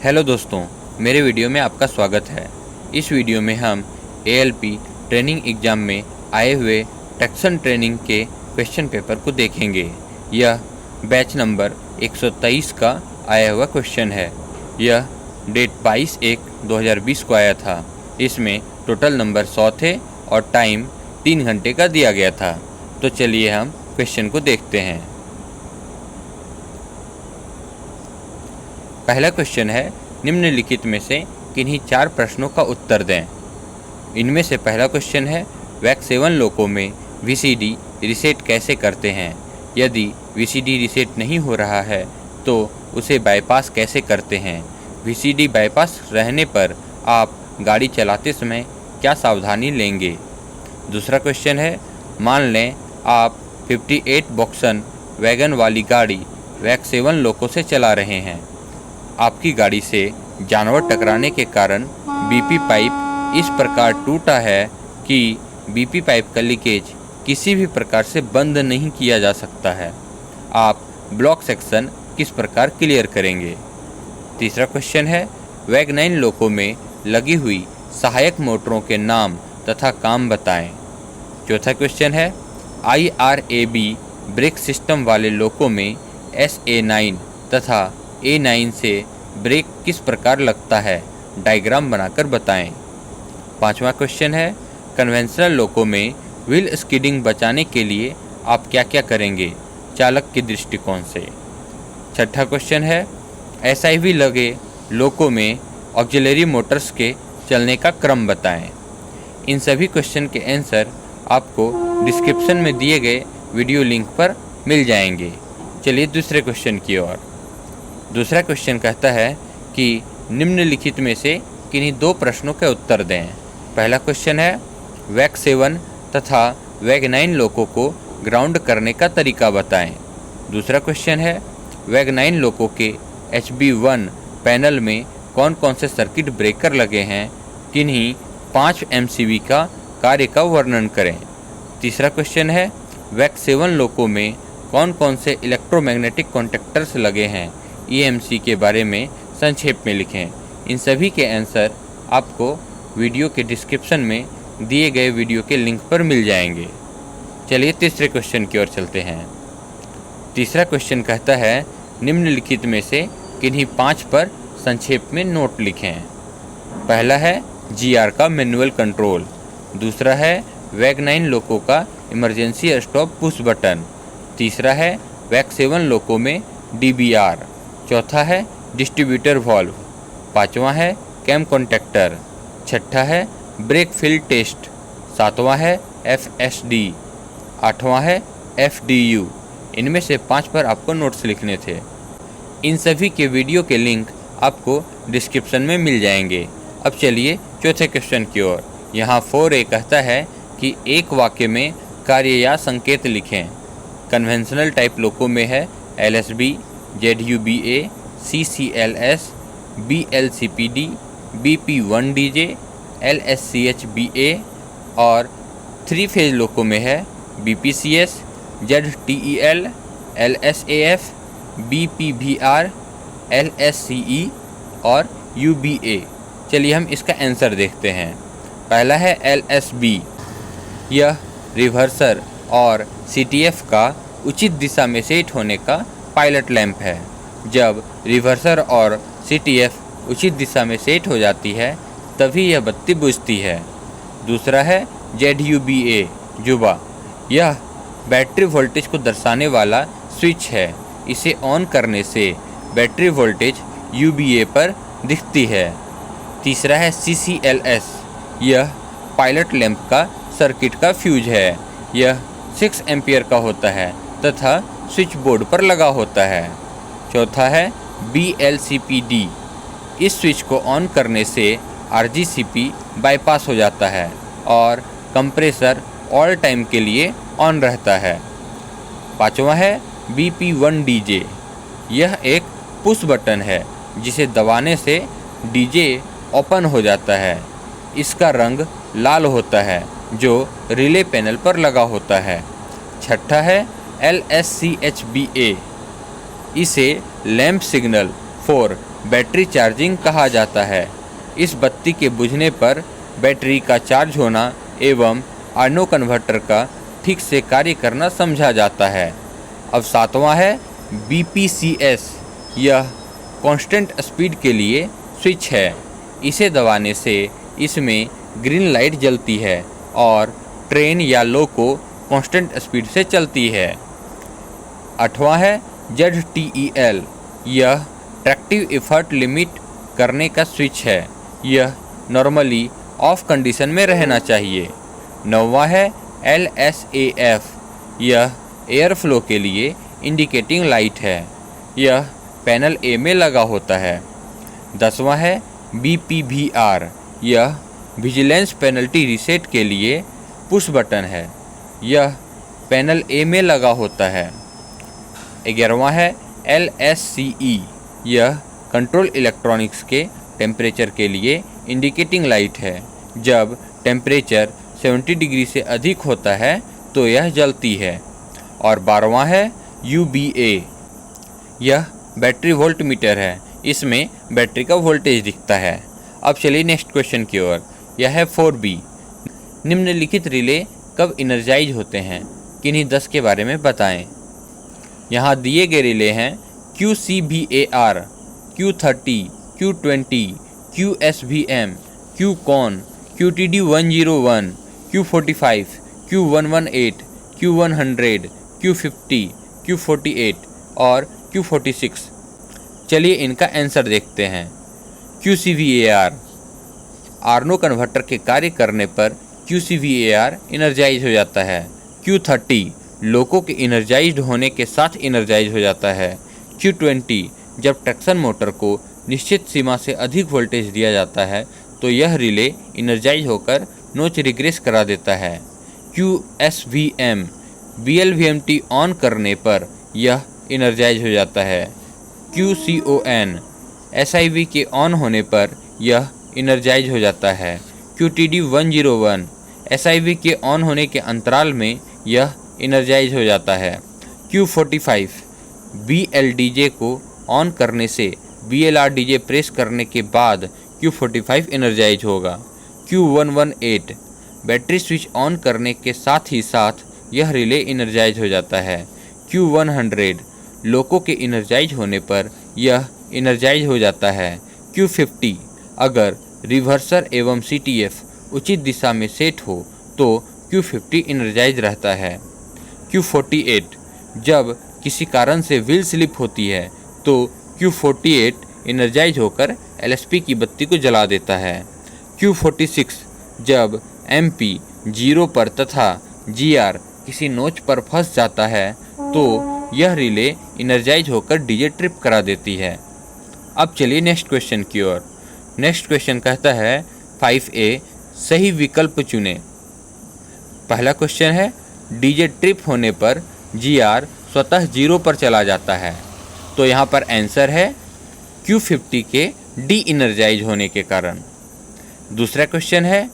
Hello दोस्तों, मेरे video में आपका स्वागत है। इस वीडियो में हम ALP ट्रेनिंग एग्ज़ाम में आए हुए टैक्सन ट्रेनिंग के क्वेश्चन पेपर को देखेंगे। यह बैच नंबर 123 का आया हुआ क्वेश्चन है। यह डेट 22/1/2020 को आया था। इसमें टोटल नंबर 100 थे और टाइम 3 घंटे का दिया गया था। तो चलिए हम क्वेश्चन को देखते हैं। पहला क्वेश्चन है, निम्नलिखित में से किन्हीं 4 प्रश्नों का उत्तर दें। इनमें से पहला क्वेश्चन है, वैक 7 लोकों में VCD रीसेट कैसे करते हैं? यदि VCD रीसेट नहीं हो रहा है तो उसे बाईपास कैसे करते हैं? VCD बाईपास रहने पर आप गाड़ी चलाते समय क्या सावधानी लेंगे? दूसरा क्वेश्चन है, मान लें आप 58 बॉक्सन वैगन वाली गाड़ी वैक 7 लोकों से चला रहे हैं। आपकी गाड़ी से जानवर टकराने के कारण BP पाइप इस प्रकार टूटा है कि BP पाइप का लीकेज किसी भी प्रकार से बंद नहीं किया जा सकता है। आप ब्लॉक सेक्शन किस प्रकार क्लियर करेंगे? तीसरा क्वेश्चन है, वैग 9 लोकों में लगी हुई सहायक मोटरों के नाम तथा काम बताएं। चौथा क्वेश्चन है, IRAB ब्रेक सिस्टम वाले लोकों में SA9 तथा A9 से ब्रेक किस प्रकार लगता है? डायग्राम बनाकर बताएं। पांचवा क्वेश्चन है, कन्वेंशनल लोकों में व्हील स्किडिंग बचाने के लिए आप क्या क्या करेंगे चालक के दृष्टिकोण से? छठा क्वेश्चन है, SIV लगे लोकों में ऑक्सिलरी मोटर्स के चलने का क्रम बताएं। इन सभी क्वेश्चन के आंसर आपको डिस्क्रिप्शन में दिए गए वीडियो लिंक पर मिल जाएंगे। चलिए दूसरे क्वेश्चन की ओर। दूसरा क्वेश्चन कहता है कि निम्नलिखित में से किन्हीं 2 प्रश्नों के उत्तर दें। पहला क्वेश्चन है, वैक 7 तथा वैग 9 लोकों को ग्राउंड करने का तरीका बताएं। दूसरा क्वेश्चन है, वैग 9 लोकों के HB1 पैनल में कौन कौन से सर्किट ब्रेकर लगे हैं? किन्हीं 5 MCB का कार्य का वर्णन करें। तीसरा क्वेश्चन है, वैक 7 लोकों में कौन कौन से इलेक्ट्रोमैग्नेटिक कॉन्टैक्टर्स लगे हैं? EMC के बारे में संक्षेप में लिखें। इन सभी के आंसर आपको वीडियो के डिस्क्रिप्शन में दिए गए वीडियो के लिंक पर मिल जाएंगे। चलिए तीसरे क्वेश्चन की ओर चलते हैं। तीसरा क्वेश्चन कहता है, निम्नलिखित में से किन्हीं 5 पर संक्षेप में नोट लिखें। पहला है GR का मैनुअल कंट्रोल। दूसरा है वैग 9 लोकों का इमरजेंसी स्टॉप पुश बटन। तीसरा है वैग 7 लोकों में DBR। चौथा है डिस्ट्रीब्यूटर वॉल्व। पांचवा है कैम कॉन्टैक्टर। छठा है ब्रेक फील्ड टेस्ट। सातवां है FSD। आठवां है FDU। इनमें से 5 पर आपको नोट्स लिखने थे। इन सभी के वीडियो के लिंक आपको डिस्क्रिप्शन में मिल जाएंगे। अब चलिए चौथे क्वेश्चन की ओर। यहाँ 4A कहता है कि एक वाक्य में कार्य या संकेत लिखें। कन्वेंशनल टाइप लोकों में है LSB, ZUBA, CCLS, BLCPD, BP1DJ, LSCHBA और 3 फेज लोकों में है BPCS, ZTEL, LSAF, BPVR, LSCE और UBA। चलिए हम इसका आंसर देखते हैं। पहला है LSB। यह रिवर्सर और CTF का उचित दिशा में सेट होने का पायलट लैंप है। जब रिवर्सर और CTF उचित दिशा में सेट हो जाती है तभी यह बत्ती बुझती है। दूसरा है ZUBA जुबा। यह बैटरी वोल्टेज को दर्शाने वाला स्विच है। इसे ऑन करने से बैटरी वोल्टेज UBA पर दिखती है। तीसरा है CCLS। यह पायलट लैंप का सर्किट का फ्यूज है। यह 6 एम्पियर का होता है तथा स्विच बोर्ड पर लगा होता है। चौथा है BLCPD। इस स्विच को ऑन करने से RGCP बाईपास हो जाता है और कंप्रेसर ऑल टाइम के लिए ऑन रहता है। पांचवा है BP1DJ। यह एक पुश बटन है जिसे दबाने से DJ ओपन हो जाता है। इसका रंग लाल होता है जो रिले पैनल पर लगा होता है। छठा है LSCHBA। इसे lamp signal for battery charging कहा जाता है। इस बत्ती के बुझने पर बैटरी का चार्ज होना एवं आर्नो कन्वर्टर का ठीक से कार्य करना समझा जाता है। अब 7वां है BPCS। यह कांस्टेंट स्पीड के लिए स्विच है। इसे दबाने से इसमें ग्रीन लाइट जलती है और ट्रेन या लोको कांस्टेंट स्पीड से चलती है। 8वां है ZTEL। यह ट्रैक्टिव एफर्ट लिमिट करने का स्विच है। यह नॉर्मली ऑफ कंडीशन में रहना चाहिए। 9वां है LSAF। यह एयर फ्लो के लिए इंडिकेटिंग लाइट है। यह पैनल A में लगा होता है। 10वां है BPVR। यह विजिलेंस पेनल्टी रीसेट के लिए पुश बटन है। यह पैनल A में लगा होता है। 11वां है LSCE। यह कंट्रोल इलेक्ट्रॉनिक्स के टेम्परेचर के लिए इंडिकेटिंग लाइट है। जब टेम्परेचर 70 डिग्री से अधिक होता है तो यह जलती है। और 12वां है UBA। यह बैटरी वोल्ट मीटर है। इसमें बैटरी का वोल्टेज दिखता है। अब चलिए नेक्स्ट क्वेश्चन की ओर। यह है 4B। निम्नलिखित रिले कब इनर्जाइज होते हैं? किन्हीं 10 के बारे में बताएं। यहाँ दिए गए रिले हैं QCVAR, Q30, Q20, QSVM, QCON, QTD101, Q45, Q118, Q100, Q50, Q48 और Q46। चलिए इनका आंसर देखते हैं। QCVAR। आर्नो कन्वर्टर के कार्य करने पर QCVAR इनर्जाइज हो जाता है। Q30 लोको के इनर्जाइज्ड होने के साथ इनर्जाइज हो जाता है। Q20 जब ट्रैक्शन मोटर को निश्चित सीमा से अधिक वोल्टेज दिया जाता है तो यह रिले इनर्जाइज होकर नोच रिग्रेस करा देता है। QSVM VLVMT ऑन करने पर यह इनर्जाइज हो जाता है। QCON SIV के ऑन होने पर यह इनर्जाइज हो जाता है। QTD101 SIV के ऑन होने के अंतराल में यह इनर्जाइज हो जाता है। Q45 BLDJ को ऑन करने से BLRDJ प्रेस करने के बाद Q45 इनर्जाइज होगा। Q118 बैटरी स्विच ऑन करने के साथ ही साथ यह रिले इनर्जाइज हो जाता है। Q100 लोको के इनर्जाइज होने पर यह इनर्जाइज हो जाता है। Q50 अगर रिवर्सर एवं CTF उचित दिशा में सेट हो तो Q50 इनर्जाइज रहता है। Q48 जब किसी कारण से व्हील स्लिप होती है तो Q48 इनर्जाइज होकर LSP की बत्ती को जला देता है। Q46 जब MP 0 पर तथा GR किसी नोच पर फंस जाता है तो यह रिले इनर्जाइज होकर डीजे ट्रिप करा देती है। अब चलिए नेक्स्ट क्वेश्चन की ओर। नेक्स्ट क्वेश्चन कहता है 5A सही विकल्प चुनें। पहला क्वेश्चन है डीजे ट्रिप होने पर GR स्वतः 0 पर चला जाता है। तो यहाँ पर आंसर है Q50 के डी इनर्जाइज होने के कारण। दूसरा क्वेश्चन है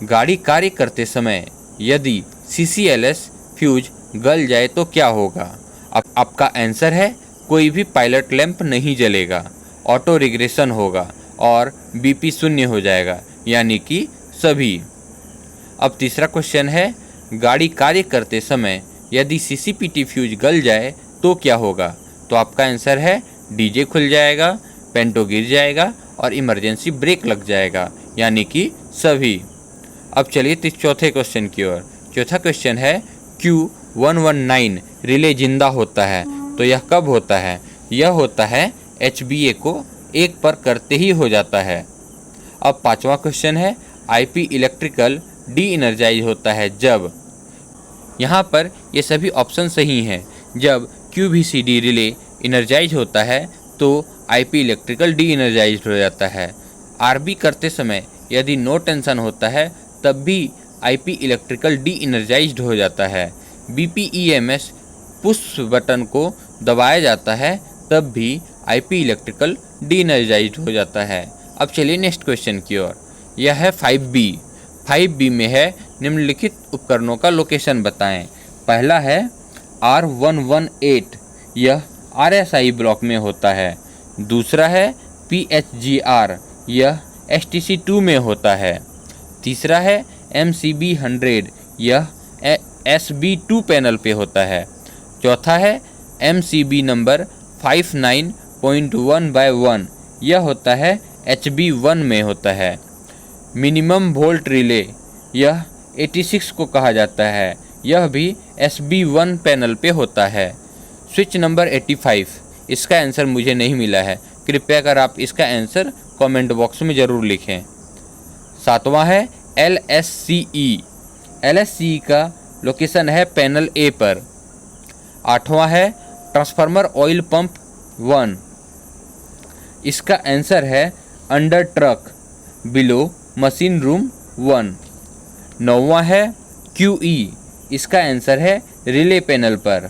गाड़ी कार्य करते समय यदि CCLS फ्यूज गल जाए तो क्या होगा? अब आपका आंसर है कोई भी पायलट लैंप नहीं जलेगा, ऑटो रिग्रेशन होगा और BP शून्य हो जाएगा, यानी कि सभी। अब तीसरा क्वेश्चन है गाड़ी कार्य करते समय यदि CCPT फ्यूज गल जाए तो क्या होगा? तो आपका आंसर है DJ खुल जाएगा, पेंटो गिर जाएगा और इमरजेंसी ब्रेक लग जाएगा, यानी कि सभी। अब चलिए चौथे क्वेश्चन की ओर। चौथा क्वेश्चन है Q119 रिले जिंदा होता है तो यह कब होता है? यह होता है HBA को 1 पर करते ही हो जाता है। अब पांचवा क्वेश्चन है IP इलेक्ट्रिकल डी इनर्जाइज होता है जब। यहाँ पर ये सभी ऑप्शन सही हैं। जब QVCD रिले इनर्जाइज होता है तो IP इलेक्ट्रिकल डी इनर्जाइज हो जाता है। RB करते समय यदि नो टेंशन होता है तब भी IP इलेक्ट्रिकल डी इनर्जाइज्ड हो जाता है। BPEMS पुश बटन को दबाया जाता है तब भी IP इलेक्ट्रिकल डी इनर्जाइज्ड हो जाता है। अब चलिए नेक्स्ट क्वेश्चन की ओर। यह है 5B। 5B में है निम्नलिखित उपकरणों का लोकेशन बताएं। पहला है R118, यह RSI ब्लॉक में होता है। दूसरा है PHGR, यह STC2 में होता है। तीसरा है MCB 100, यह SB2 पैनल पे होता है। चौथा है MCB नंबर 59.1/1, यह होता है HB1 में होता है। मिनिमम वोल्ट रिले, यह 86 को कहा जाता है, यह भी SB1 पैनल पे होता है। स्विच नंबर 85, इसका आंसर मुझे नहीं मिला है, कृपया कर आप इसका आंसर कमेंट बॉक्स में ज़रूर लिखें। सातवां है LSCE, LSCE का लोकेशन है पैनल A पर। आठवां है ट्रांसफार्मर ऑयल पंप 1, इसका आंसर है under truck below machine room 1। नौवां है QE, इसका आंसर है रिले पैनल पर।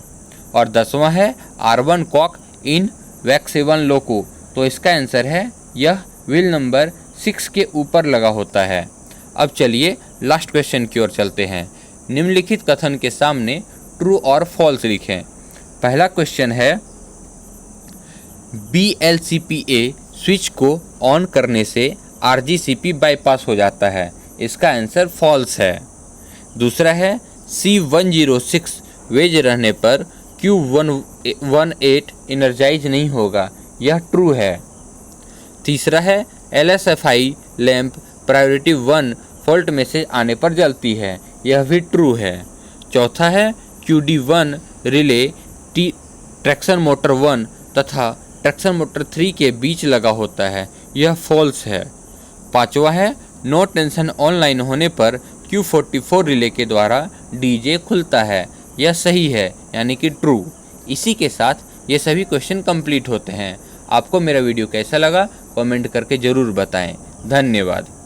और 10वां है R1 कॉक इन वैक7 लोको, तो इसका आंसर है यह व्हील नंबर 6 के ऊपर लगा होता है। अब चलिए लास्ट क्वेश्चन की ओर चलते हैं। निम्नलिखित कथन के सामने ट्रू और फॉल्स लिखें। पहला क्वेश्चन है BLCPA स्विच को ऑन करने से RGCP बाईपास हो जाता है, इसका आंसर फॉल्स है। दूसरा है C106 वेज रहने पर Q118 इनर्जाइज नहीं होगा, यह ट्रू है। तीसरा है LSFI lamp priority 1 fault message आने पर जलती है, यह भी ट्रू है। चौथा है QD1 रिले ट्रैक्शन मोटर 1 तथा ट्रैक्शन मोटर 3 के बीच लगा होता है, यह फॉल्स है। पांचवा है नो टेंशन ऑनलाइन होने पर Q44 रिले के द्वारा DJ खुलता है, यह सही है यानी कि ट्रू। इसी के साथ ये सभी क्वेश्चन कंप्लीट होते हैं। आपको मेरा वीडियो कैसा लगा कमेंट करके ज़रूर बताएं। धन्यवाद।